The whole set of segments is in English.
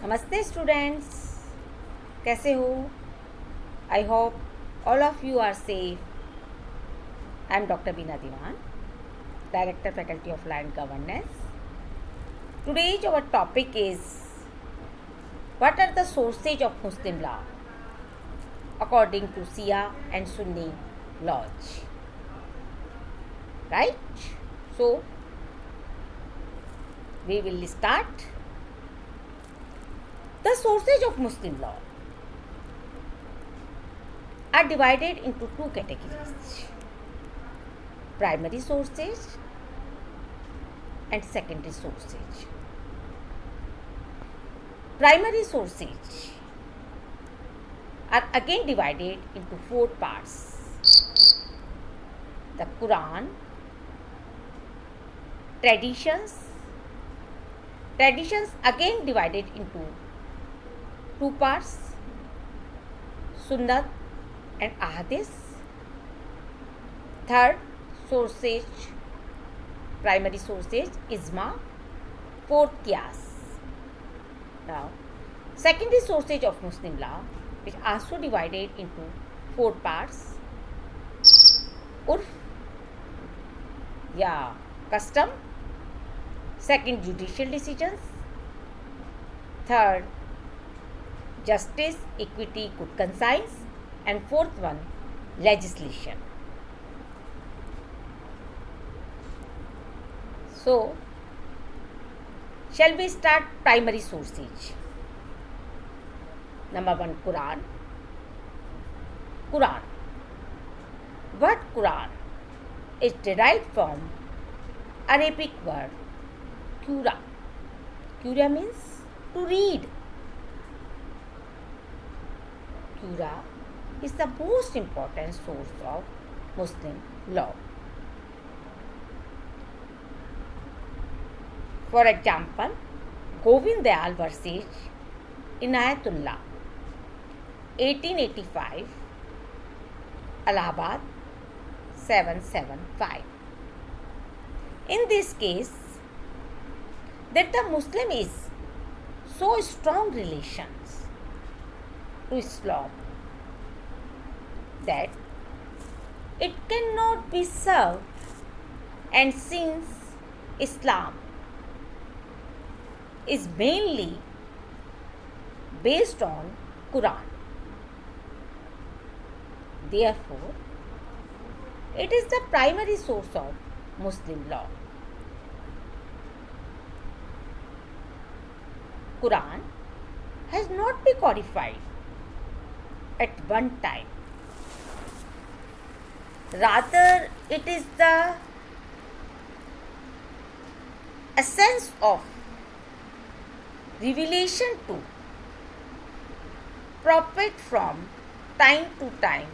नमस्ते स्टूडेंट्स, कैसे हो? I hope all of you are safe. I am doctor Beena Diwan, director faculty of land governance. Today's our topic is what are the sources of Muslim law according to Shia and Sunni laws. Right? So we will start. The sources of Muslim law are divided into two categories: primary sources and secondary sources. Primary sources are again divided into four parts: the Quran, traditions again divided into two parts: Sunnat and Ahadith. Third sources, primary sources, Ijma. Fourth, Qiyas. Now, secondary sources of Muslim law, which also divided into four parts: Urf, custom. Second, judicial decisions. Third, justice, equity, good conscience. And fourth one, legislation. So, shall we start primary sources? Number one, Quran. Word Quran is derived from Arabic word Qura. Qura means to read. Qura is the most important source of Muslim law. For example, Govind Dayal versus Inayatullah, 1885, Allahabad, 775. In this case, that the Muslim is so strong relations to Islam that it cannot be served, and since Islam is mainly based on Quran, therefore it is the primary source of Muslim law. Quran has not been codified at one time. Rather, it is the essence of revelation to prophet from time to time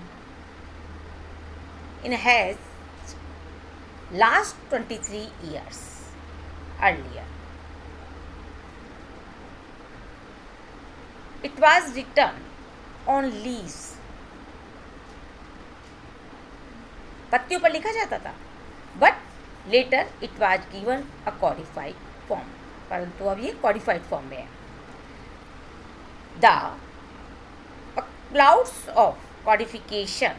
in has last 23 years earlier. It was written on leaves. पत्तियों पर लिखा जाता था, but later it was given a codified form. परंतु अब ये codified form में है. The clouds of codification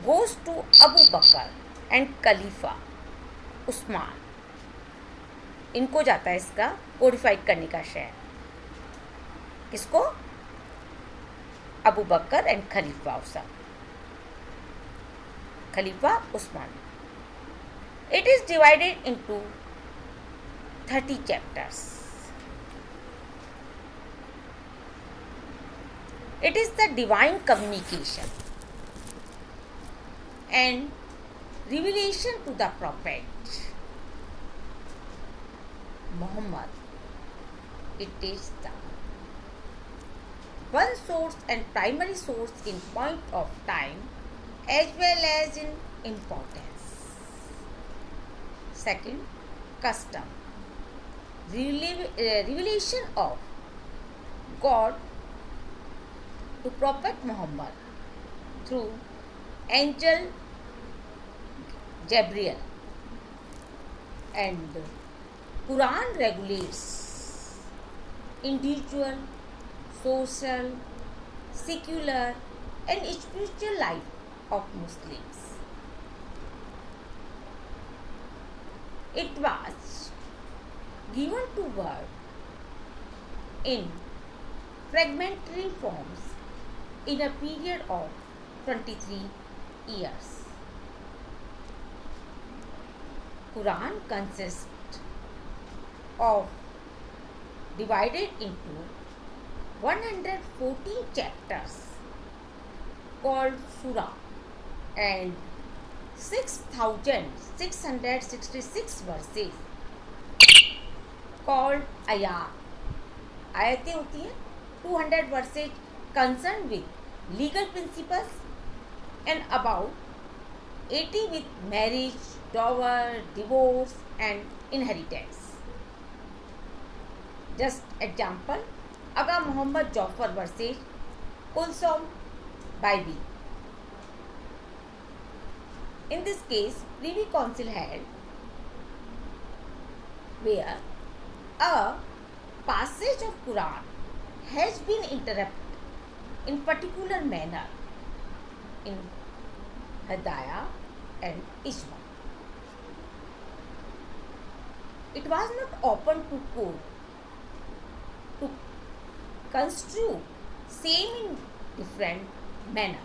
goes to Abu Bakr and Khalifa Usman. इनको जाता है इसका कोडिफाइड करने का श्रेय. किसको? Abu Bakr and Khalifa Usman. It is divided into 30 chapters. It is the divine communication and revelation to the Prophet Muhammad. It is the one source and primary source in point of time as well as in importance. Second, custom. Revelation of God to Prophet Muhammad through angel Gabriel, and Quran regulates individual, social, secular, and spiritual life of Muslims. It was given to world in fragmentary forms in a period of 23 years. Quran consists of divided into 114 chapters called surah and 6,666 verses called ayat. आयतें होती हैं 200 verses concerned with legal principles and about 80 with marriage, dower, divorce and inheritance. Just example, Aga Muhammad Jafar verses Kulsum Bible. In this case, Privy Council held where a passage of Quran has been interrupted in particular manner in Hadaya and Ijma. It was not open to court to construe same in different manner.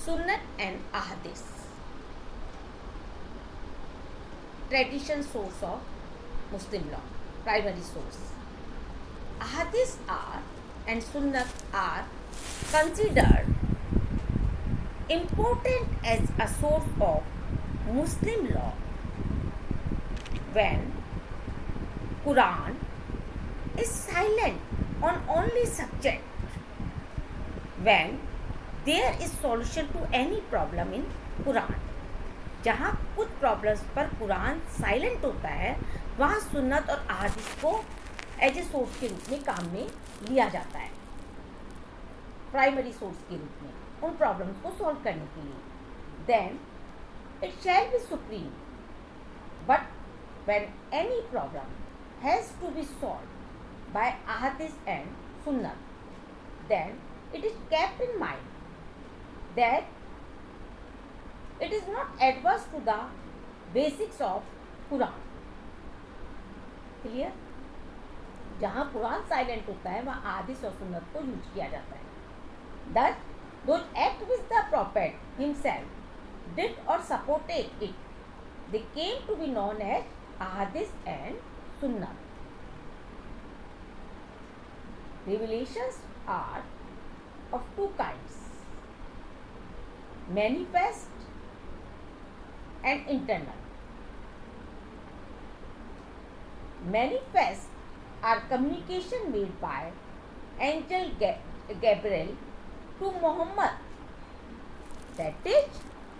Sunnat and Ahadith. Tradition source of Muslim law, primary source. Ahadith are and Sunnat are considered important as a source of Muslim law when Quran is silent on only subject, when there is solution to any problem in Quran. जहाँ कुछ problems पर Quran silent होता है वहाँ सुन्नत और अहादीस को एज ए सोर्स के रूप में काम में लिया जाता है, प्राइमरी सोर्स के रूप में उन प्रॉब्लम्स को सॉल्व करने के लिए. Then it shall be supreme, but when any problem has to be solve by अहादीस एंड सुन्नत, then it is kept in mind that it is not adverse to the basics of Quran. Clear? जहाँ Quran silent होता है वहाँ अहादीस और सुन्नत को यूज किया जाता है. Thus, those act which the Prophet himself did or supported it, they came to be known as ahadith and sunnah. Revelations are of two kinds: manifest and internal. Manifest are communication made by angel Gabriel to Muhammad, that is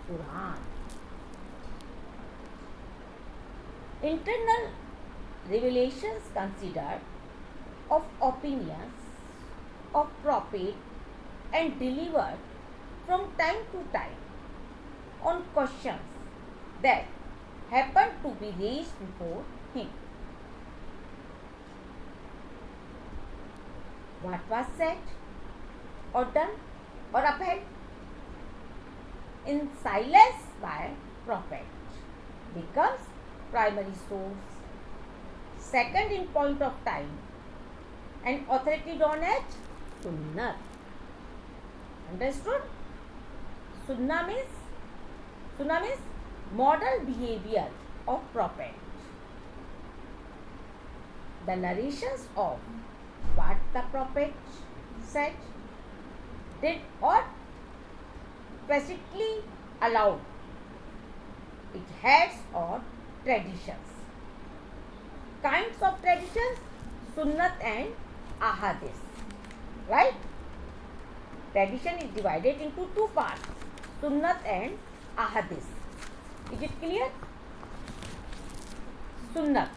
Quran. Internal revelations considered of opinions of prophet and delivered from time to time on questions that happened to be raised before him. What was said or done or upheld in silence by prophet becomes primary source, second in point of time, and authority known as sunnah. Understood? Sunnah means model behavior of prophet. The narrations of what the prophet said, did or specifically allowed. It has or traditions. Kinds of traditions, sunnat and ahadith. Right? Tradition is divided into two parts, sunnat and ahadith. Is it clear? Sunnat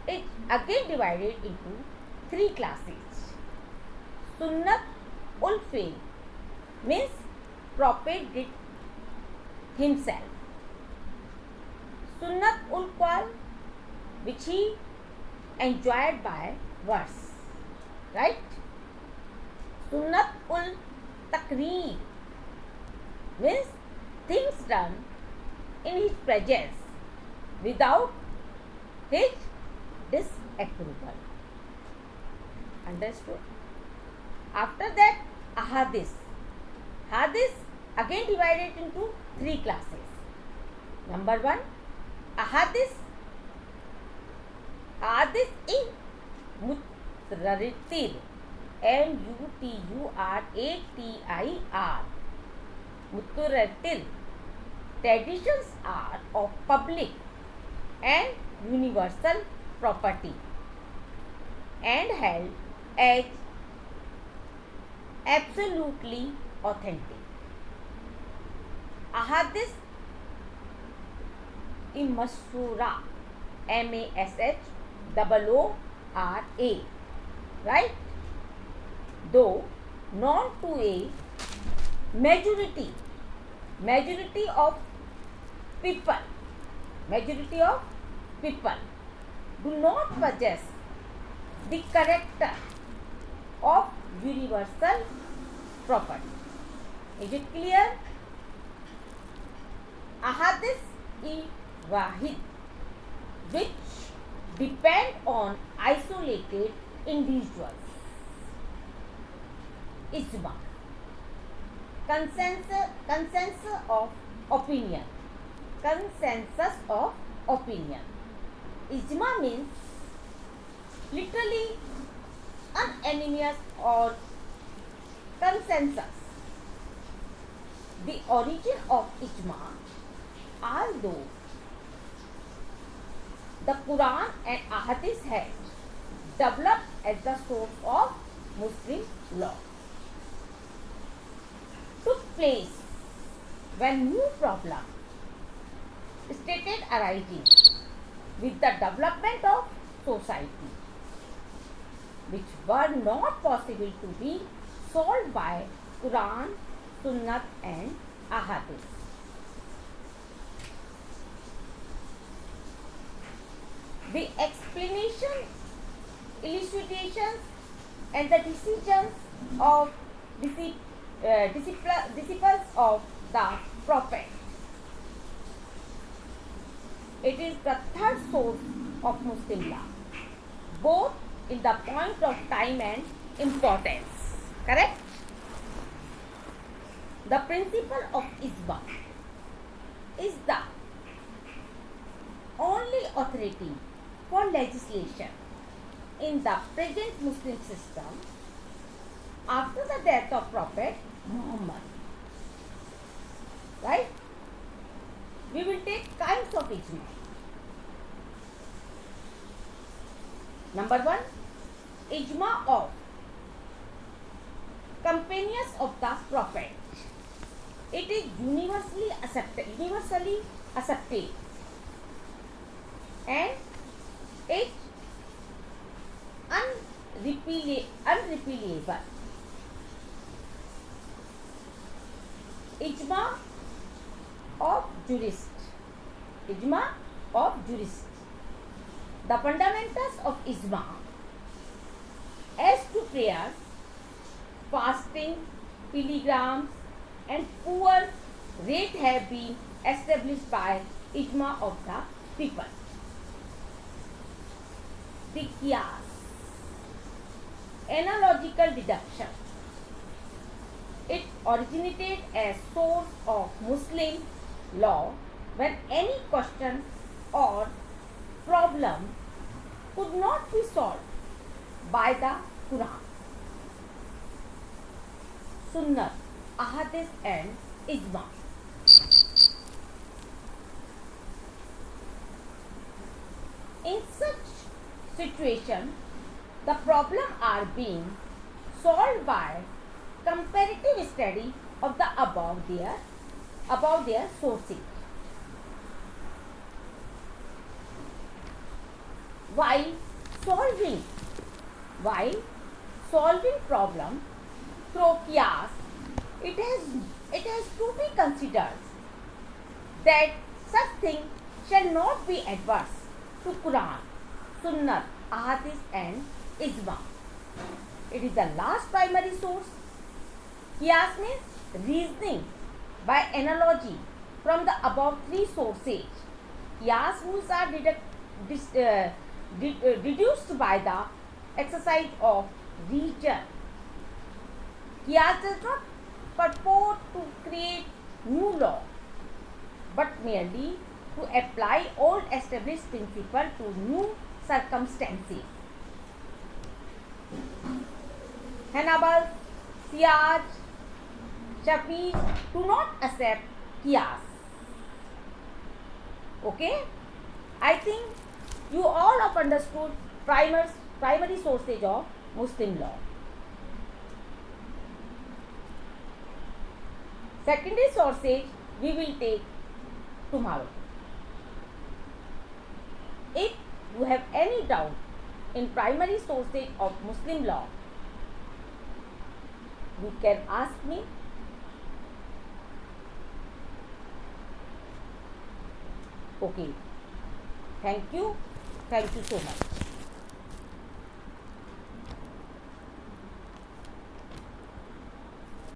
is again divided into three classes. Sunnat ul fi'l means prophet did himself. Sunnat ul qawl which he enjoyed by verse, right? Sunnat ul takreer means things done in his presence without his disapproval. Understood? After that, ahadith. Hadith again divided into three classes. Number one, ahadith. Ahadith in mutaratir, muturatir. Mutaratir. Traditions are of public and universal property and held as absolutely authentic. Ahadith in Mashura, Mashora, right? Though known to a majority of people do not possess the character of universal property. Is it clear? Ahadith wahid, which depend on isolated individuals. Ijma, consensus of opinion. Ijma means literally unanimous or consensus. The origin of ijma, although the Quran and Ahadith had developed as the source of Muslim law, took place when new problems started arising with the development of society, which were not possible to be solved by Quran, Sunnat and Ahadith. The explanation, elucidations and the decisions of disciples of the Prophet. It is the third source of Muslim law, both in the point of time and importance. Correct? The principle of ijma is the only authority for legislation in the present Muslim system after the death of Prophet Muhammad. Right? We will take kinds of ijma. Number one, ijma of companions of the Prophet. It is universally accepted and it's unrepealable. Ijma of jurists. The fundamentals of ijma as to prayers, fasting, pilgrims and poor rate have been established by ijma of the people. The qiyas, analogical deduction. It originated as source of Muslim law when any question or problem could not be solved by the Quran, Sunnah, Ahadith and Ijma. In such situation, the problem are being solved by comparative study of the above their sourcing. While solving problem through qiyas, it has to be considered that such thing shall not be adverse to Quran Sunnat, Ahadith and Ijma. It is the last primary source. Qiyas means reasoning by analogy from the above three sources. Qiyas rules are deduced by the exercise of reason. Qiyas does not purport to create new law, but merely to apply old established principle to new circumstances. Hannibal, Siyaj, Shafiq do not accept Qiyas. Okay? I think you all have understood primary sources of Muslim law. Secondary sources we will take tomorrow. If you have any doubt in primary sources of Muslim law, you can ask me. Okay. Thank you. Thank you so much.